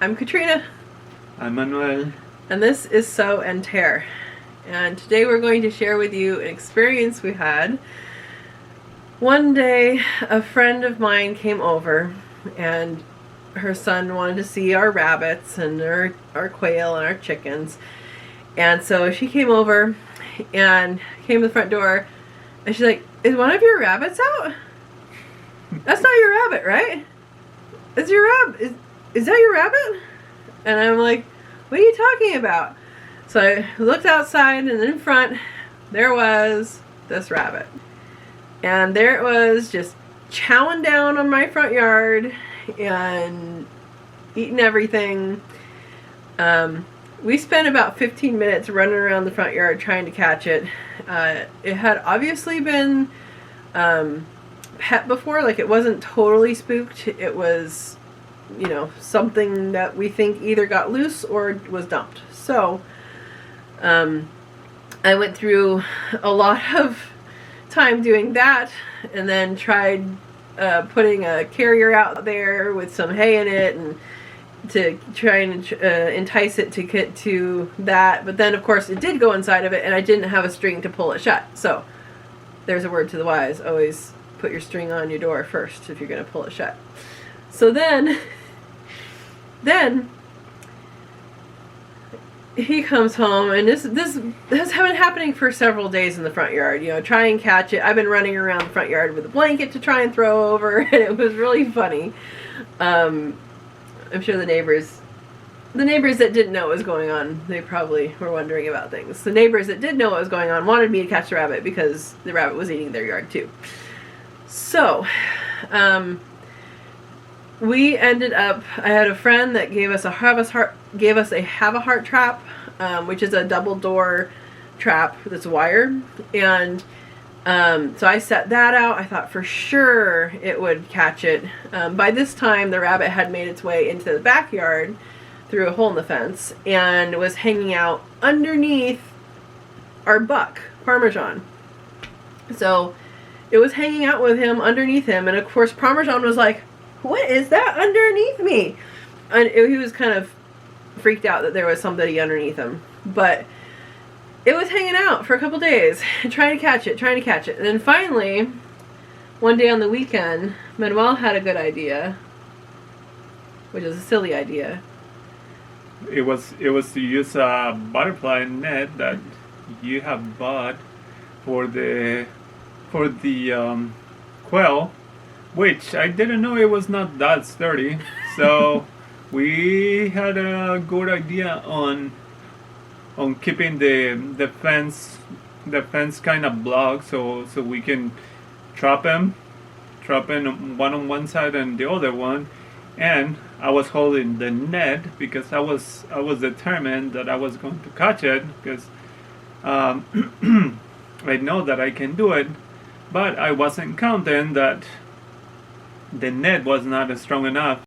I'm Katrina. I'm Manuel. And this is Sow and Tear. And today we're going to share with you an experience we had. One day a friend of mine came over and her son wanted to see our rabbits and our quail and our chickens. And so she came over and came to the front door and she's like, "Is one of your rabbits out? That's not your rabbit, right? Is your rabbit? Is that your rabbit?" And I'm like, "What are you talking about?" So I looked outside, and in front there was this rabbit. And there it was, just chowing down on my front yard and eating everything. We spent about 15 minutes running around the front yard trying to catch it. It had obviously been pet before, like it wasn't totally spooked. It was, you know, something that we think either got loose or was dumped. So I went through a lot of time doing that, and then tried putting a carrier out there with some hay in it and to try and entice it to get to that. But then of course it did go inside of it, and I didn't have a string to pull it shut. So there's a word to the wise: always put your string on your door first if you're going to pull it shut. So then he comes home, and this has been happening for several days in the front yard. You know, try and catch it. I've been running around the front yard with a blanket to try and throw over, and it was really funny. I'm sure the neighbors that didn't know what was going on, they probably were wondering about things. The neighbors that did know what was going on wanted me to catch the rabbit because the rabbit was eating their yard too. So, we ended up, I had a friend that gave us a have a heart trap, which is a double door trap that's wired. And so I set that out. I thought for sure it would catch it. By this time the rabbit had made its way into the backyard through a hole in the fence and was hanging out underneath our buck, Parmesan. So it was hanging out with him, underneath him, and of course Parmesan was like, "What is that underneath me?" And he was kind of freaked out that there was somebody underneath him. But it was hanging out for a couple days, trying to catch it. And then finally, one day on the weekend, Manuel had a good idea, which is a silly idea. It was to use a butterfly net that you have bought for the quail, which I didn't know it was not that sturdy. So we had a good idea on keeping the fence kind of blocked, so we can trap him one on one side and the other one. And I was holding the net because I was determined that I was going to catch it, because I know that I can do it, but I wasn't counting that the net was not strong enough.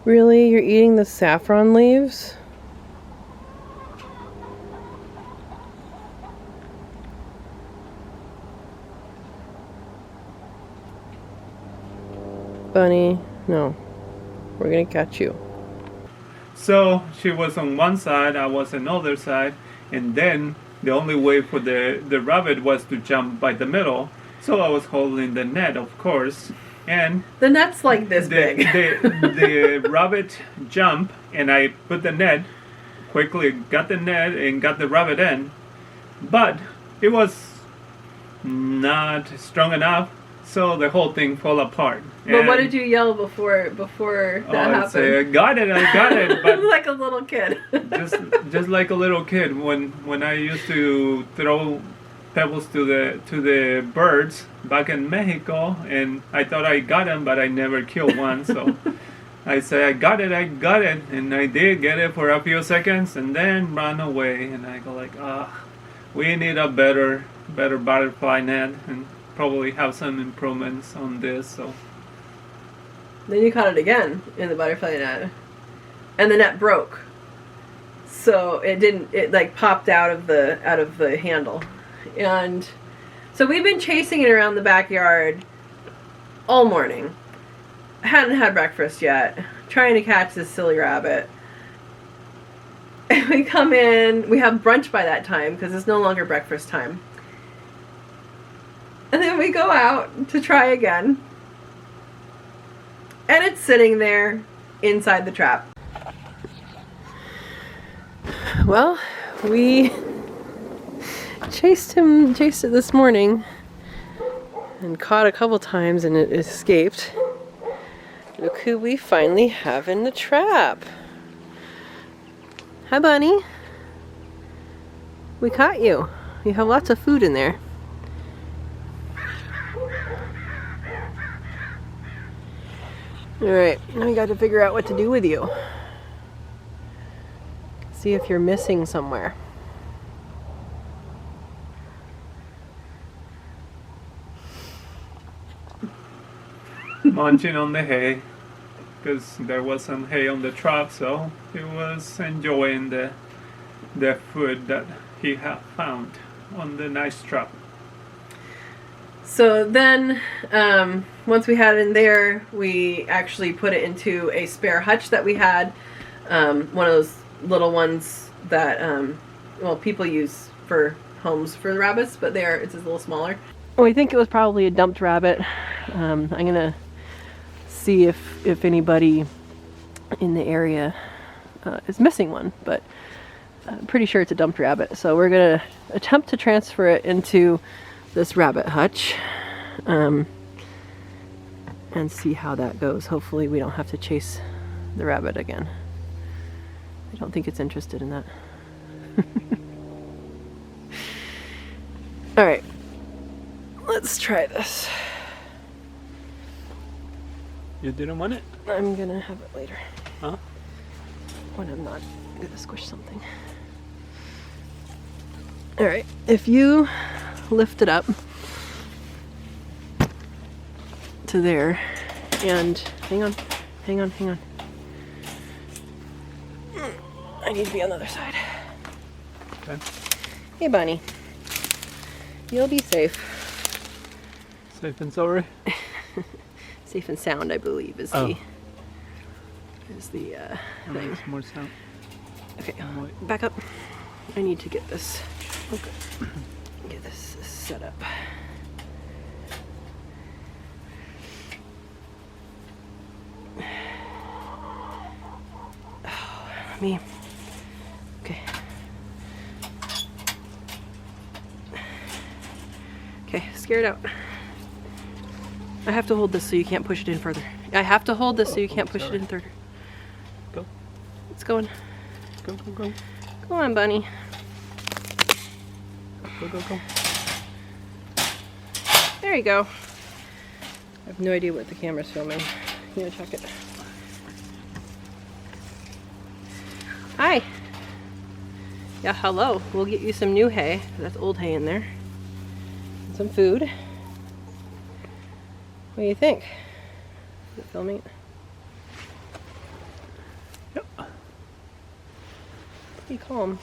Really? You're eating the saffron leaves? Bunny, no. We're gonna catch you. So she was on one side, I was on the other side, and then the only way for the rabbit was to jump by the middle. So I was holding the net, of course, and the net's like this big. The rabbit jumped, and I put the net, quickly got the net and got the rabbit in, but it was not strong enough, so the whole thing fell apart. But and what did you yell before that happened? Say, I got it, but like a little kid. just like a little kid when I used to throw pebbles to the birds back in Mexico, and I thought I got them, but I never killed one. So I say, I got it, and I did get it for a few seconds, and then ran away. And I go like, we need a better butterfly net, and probably have some improvements on this. So Then you caught it again in the butterfly net, and the net broke. So it like popped out of the handle. And so we've been chasing it around the backyard all morning. Hadn't had breakfast yet, trying to catch this silly rabbit. And we come in, we have brunch by that time because it's no longer breakfast time. And then we go out to try again. And it's sitting there inside the trap. Well, we chased it this morning and caught a couple times and it escaped. Look who we finally have in the trap. Hi, Bunny. We caught you. You have lots of food in there. Alright, now we got to figure out what to do with you. See if you're missing somewhere. Munching on the hay, because there was some hay on the trap, so he was enjoying the food that he had found on the nice trap. So then, once we had it in there, we actually put it into a spare hutch that we had. One of those little ones that, well, people use for homes for the rabbits, but it's a little smaller. We think it was probably a dumped rabbit. I'm gonna see if anybody in the area is missing one, but I'm pretty sure it's a dumped rabbit. So we're gonna attempt to transfer it into this rabbit hutch and see how that goes. Hopefully we don't have to chase the rabbit again. I don't think it's interested in that. All right, let's try this. You didn't want it? I'm gonna have it later. Huh? When I'm not gonna squish something. All right, if you lift it up to there and hang on. I need to be on the other side. Okay. Hey, Bunny. You'll be safe. Safe and sorry? Safe and sound, I believe, is the thing. There's more sound. Okay, back up. I need to get this. Okay. Get this set up. Oh, let me. Okay. Okay, scare it out. I have to hold this so you can't push it in further. I have to hold this so you can't push it in further. Go. It's going. Go. Go on, Bunny. Go. There you go. I have no idea what the camera's filming. You gonna check it? Hi. Yeah, hello. We'll get you some new hay. That's old hay in there. And some food. What do you think? Is it filming? Yep. Pretty calm.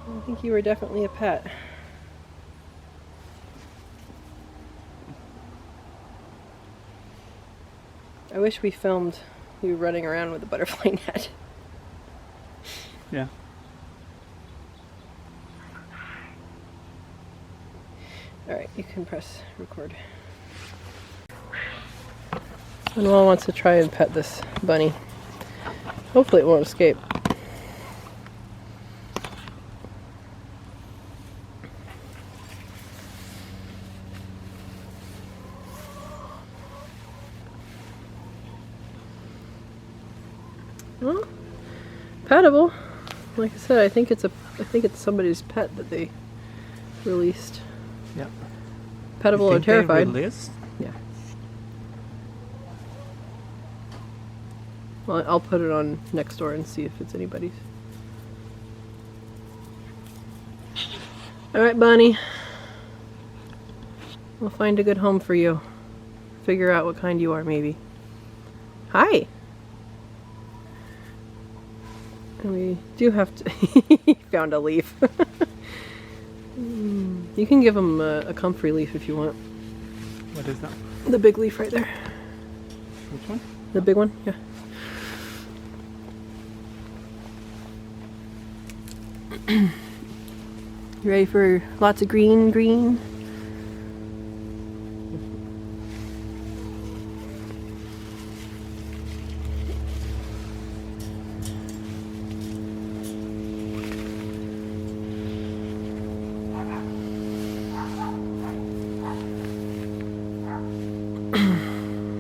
I think you were definitely a pet. I wish we filmed you running around with a butterfly net. Yeah. Alright, you can press record. Manuel wants to try and pet this bunny. Hopefully it won't escape. Well, petable. Like I said, I think it's somebody's pet that they released. Yeah. Petable or terrified. Released? Yeah. Well, I'll put it on next door and see if it's anybody's. Alright, Bunny. We'll find a good home for you. figure out what kind you are, maybe. Hi! And we do have to... He found a leaf. You can give him a comfrey leaf if you want. What is that? The big leaf right there. Which one? The big one, yeah. You ready for lots of green?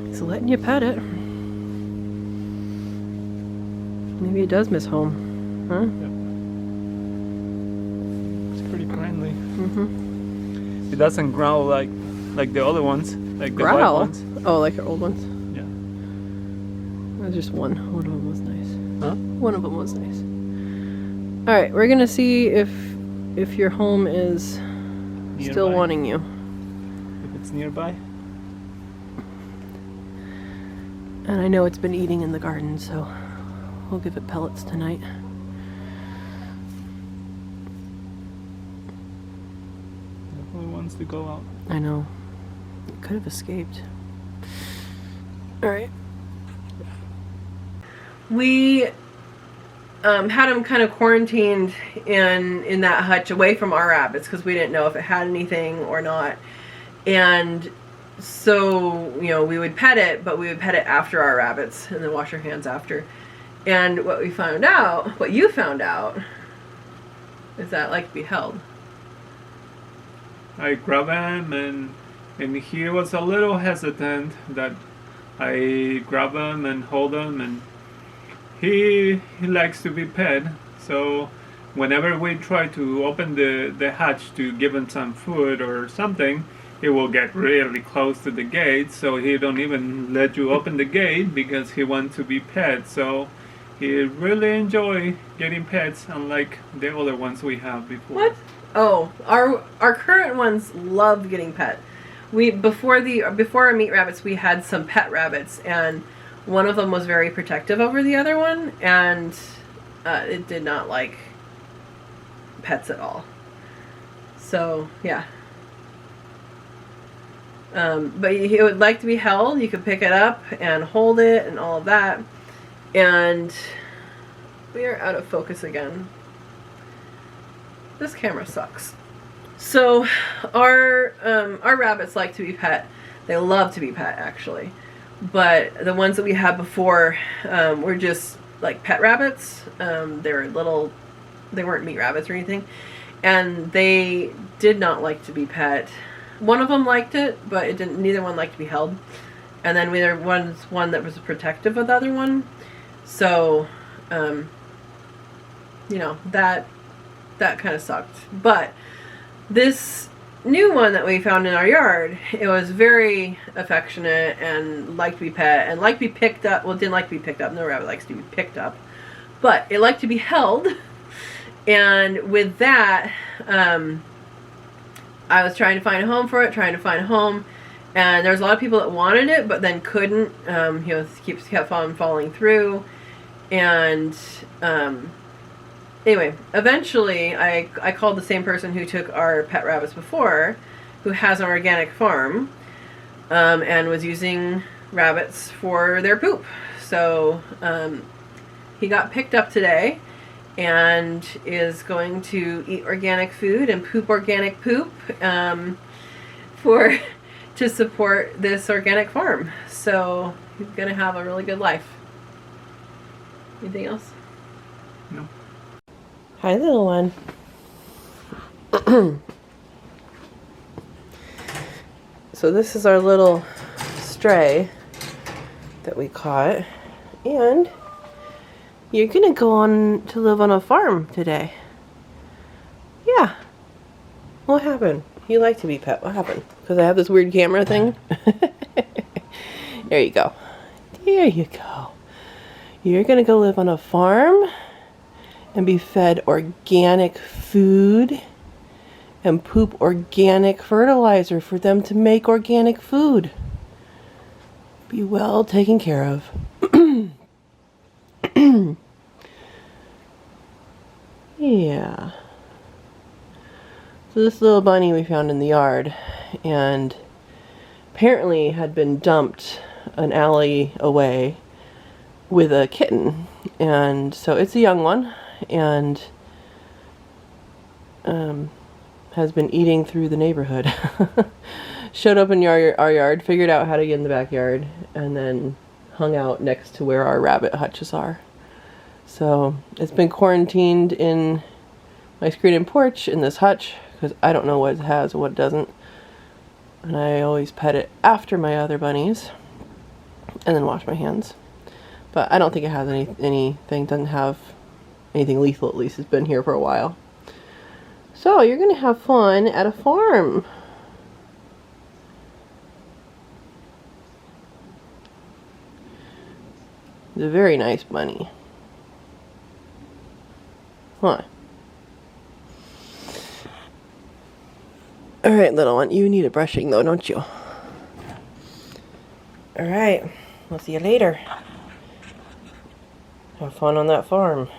He's letting you pet it. Maybe it does miss home, huh? Yep. It's pretty friendly. Mm-hmm. It doesn't growl like the other ones, like the white Growl? ones. Oh, like our old ones? Yeah. There's just one. One of them was nice. Huh? One of them was nice. All right, we're gonna see if your home is still Nearby. wanting you. If it's nearby. And I know it's been eating in the garden, so we'll give it pellets tonight. Definitely wants to go out. I know. It could have escaped. All right. We had him kind of quarantined in that hutch away from our rabbits because we didn't know if it had anything or not. And so, you know, we would pet it, but we would pet it after our rabbits and then wash our hands after. And what you found out is that it liked to be held. I grabbed him and he was a little hesitant that I grab him and hold him, and he likes to be pet. So whenever we try to open the hatch to give him some food or something, he will get really close to the gate, so he don't even let you open the gate because he wants to be pet. So he really enjoy getting pets, unlike the other ones we have before. What? Oh, our current ones loved getting pet. Before our meat rabbits, we had some pet rabbits, and one of them was very protective over the other one, and it did not like pets at all. So yeah. But it would like to be held. You could pick it up and hold it and all of that. And we are out of focus again. This camera sucks. So our rabbits like to be pet. They love to be pet, actually. But the ones that we had before were just like pet rabbits. They weren't meat rabbits or anything. And they did not like to be pet. One of them liked it, but neither one liked to be held. And then there was one that was protective of the other one. So, you know, that kind of sucked. But this new one that we found in our yard, it was very affectionate and liked to be pet and liked to be picked up. Well, it didn't like to be picked up. No rabbit likes to be picked up. But it liked to be held. And with that, I was trying to find a home for it, and there was a lot of people that wanted it, but then couldn't. Kept on falling through, and anyway, eventually I called the same person who took our pet rabbits before, who has an organic farm, and was using rabbits for their poop. So he got picked up today and is going to eat organic food and poop organic poop to support this organic farm. So he's gonna have a really good life. Anything else? No. Hi, little one. So this is our little stray that we caught, and you're gonna go on to live on a farm today. Yeah. What happened? You like to be pet. What happened? Because I have this weird camera thing? There you go. There you go. You're gonna go live on a farm and be fed organic food and poop organic fertilizer for them to make organic food. be well taken care of. Yeah. So this little bunny we found in the yard, and apparently had been dumped an alley away with a kitten, and so it's a young one, and has been eating through the neighborhood. Showed up in our yard, figured out how to get in the backyard, and then hung out next to where our rabbit hutches are. So it's been quarantined in my screen and porch in this hutch, because I don't know what it has and what it doesn't. And I always pet it after my other bunnies, and then wash my hands. But I don't think it has anything, doesn't have anything lethal, at least. It's been here for a while. So you're going to have fun at a farm. It's a very nice bunny. Huh. Alright, little one, you need a brushing though, don't you? Alright, we'll see you later. Have fun on that farm.